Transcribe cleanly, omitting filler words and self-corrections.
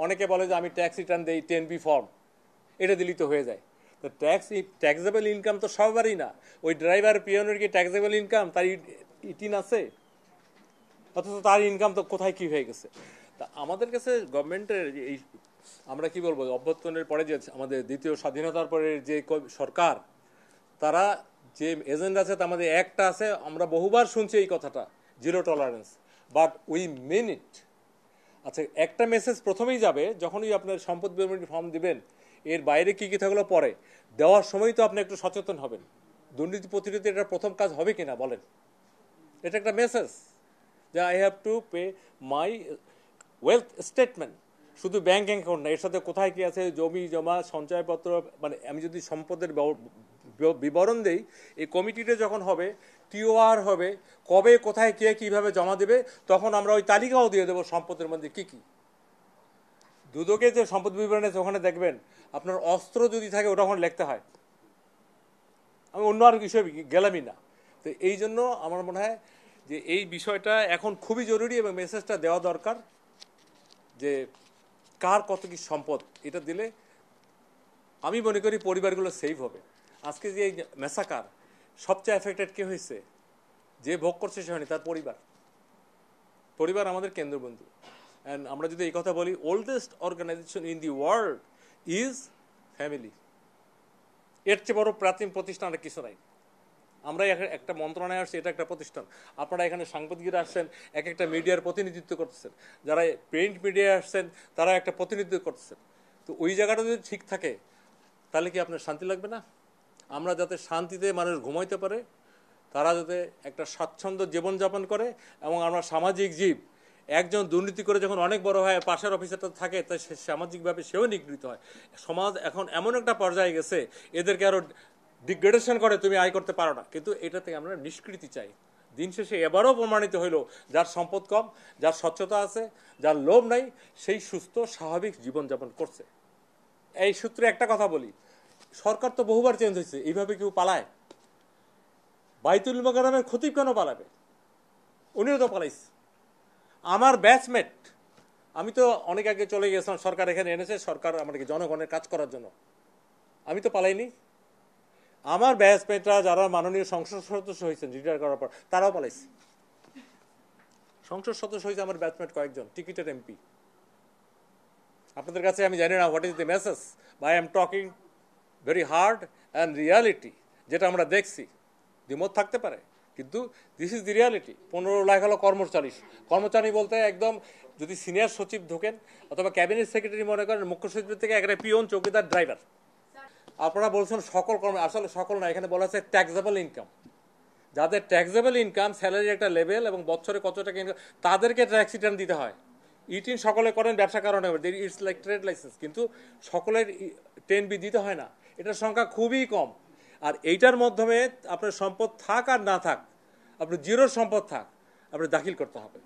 অনেকে বলে যে আমি ট্যাক্স রিটার্ন দেই 10B ফর্ম, এটা দিলেই তো হয়ে যায়। তো ট্যাক্সেবল ইনকাম তো সবারই না। ওই ড্রাইভার পিয়নের কি ট্যাক্সেবল ইনকাম? তার ইটিন আছে, অথচ তার ইনকাম তো কোথায় কি হয়ে গেছে। তা আমাদের কাছে গভর্নমেন্টের এই, আমরা কি বলবো, অভ্যর্থনের পরে যে আমাদের দ্বিতীয় স্বাধীনতার পরে যে সরকার, তারা যে এজেন্ডা আছে তার মধ্যে একটা আছে, আমরা বহুবার শুনছি এই কথাটা, zero tolerance, but we mean it. আচ্ছা, একটা মেসেজ প্রথমেই যাবে যখনই আপনার সম্পদ বিবরণী ফর্ম দিবেন, এর বাইরে কি কি থাকলো পরে দেওয়ার সময় তো আপনি একটু সচেতন হবেন। দুর্নীতি প্রতিরোধে এটা প্রথম কাজ হবে কিনা বলেন, এটা একটা মেসেজ যে I have to pay my wealth statement. শুধু ব্যাংক অ্যাকাউন্ট না, এর সাথে কোথায় কি আছে, জমি জমা সঞ্চয়পত্র, মানে আমি যদি সম্পদের বিবরণ দেই, এই কমিটিটা যখন হবে, টিওআর হবে, কবে কোথায় কে কীভাবে জমা দেবে, তখন আমরা ওই তালিকাও দিয়ে দেবো সম্পদের মধ্যে কী কী। দুদকে যে সম্পদ বিবরণ আছে ওখানে দেখবেন আপনার অস্ত্র যদি থাকে ওটা ওখানে লিখতে হয়। আমি অন্য আর বিষয় গেলামই না। তো এই জন্য আমার মনে হয় যে এই বিষয়টা এখন খুবই জরুরি এবং মেসেজটা দেওয়া দরকার যে কার কত কি সম্পদ, এটা দিলে আমি মনে করি পরিবারগুলো সেভ হবে। আজকে যে এই মেসাকার, সবচেয়ে এফেক্টেড কে হয়েছে? যে ভোগ করছে সে হয়নি, তার পরিবার। পরিবার আমাদের কেন্দ্রবিন্দু। অ্যান্ড আমরা যদি এই কথা বলি, oldest organization in the world is family. এর চেয়ে বড় প্রাচীন প্রতিষ্ঠান আর কিছু নাই। আমরা একটা মন্ত্রণালয় আসছি, এটা একটা প্রতিষ্ঠান। আপনারা এখানে সাংবাদিকরা আসছেন, এক একটা মিডিয়ার প্রতিনিধিত্ব করতেছেন, যারা প্রিন্ট মিডিয়ায় আসছেন তারা একটা প্রতিনিধিত্ব করতেছেন। তো ওই জায়গাটা যদি ঠিক থাকে তাহলে কি আপনার শান্তি লাগবে না? আমরা যাতে শান্তিতে মানুষ ঘুমাইতে পারে, তারা যাতে একটা স্বাচ্ছন্দ্য জীবনযাপন করে, এবং আমরা সামাজিক জীব। একজন দুর্নীতি করে যখন অনেক বড় হয়, পাশের অফিসারটা থাকে, তাই সামাজিকভাবে সেও নিগৃহীত হয়। সমাজ এখন এমন একটা পর্যায়ে গেছে, এদেরকে আরও ডিগ্রেডেশন করে, তুমি আয় করতে পারো না। কিন্তু এটা থেকে আমরা নিষ্কৃতি চাই। দিন শেষে এবারও প্রমাণিত হইল, যার সম্পদ কম, যার স্বচ্ছতা আছে, যার লোভ নাই, সেই সুস্থ স্বাভাবিক জীবনযাপন করছে। এই সূত্রে একটা কথা বলি, সরকার তো বহুবার চেঞ্জ হয়েছে, এইভাবে কেউ পালায়? বাইতুল মোকাররমের খতিব কেন পালাবে? উনিও তো পালাইছে। আমার ব্যাচমেট, আমি তো অনেক আগে চলে গেছিলাম, সরকার এখানে এনেছে, সরকার আমাকে জনগণের কাজ করার জন্য, আমি তো পালাইনি। আমার ব্যাচমেটরা যারা মাননীয় সংসদ সদস্য হয়েছেন রিটায়ার করার পর, তারাও পালাইছে। সংসদ সদস্য হয়েছে আমার ব্যাচমেট কয়েকজন, টিকিটের এমপি। আপনাদের কাছে আমি জানি না what is the message, by I am talking very hard and reality, যেটা আমরা দেখছি। দ্বিমত থাকতে পারে, কিন্তু this is the reality. 15 lakh হলো কর্মচারী বলতে একদম, যদি সিনিয়র সচিব ঢোকেন অথবা ক্যাবিনেট সেক্রেটারি মনে করেন, মুখ্য সচিবের থেকে একটা পিয়ন, চৌকিদার, ড্রাইভার। আপনারা বলছেন সকল আসলে সকল না, এখানে বলা আছে ট্যাক্সেবল ইনকাম। যাদের ট্যাক্সেবল ইনকাম, স্যালারির একটা লেভেল এবং বছরে কত টাকা ইনকাম, তাদেরকে ট্যাক্স রিটার্ন দিতে হয়। ইটিন সকলে করেন ব্যবসা কারণে, ইটস লাইক ট্রেড লাইসেন্স, কিন্তু সকলের 10B দিতে হয় না। এটার সংখ্যা খুবই কম। আর এইটার মাধ্যমে আপনার সম্পদ থাক আর না থাক, আপনার জিরো সম্পদ থাক, আপনার দাখিল করতে হবে।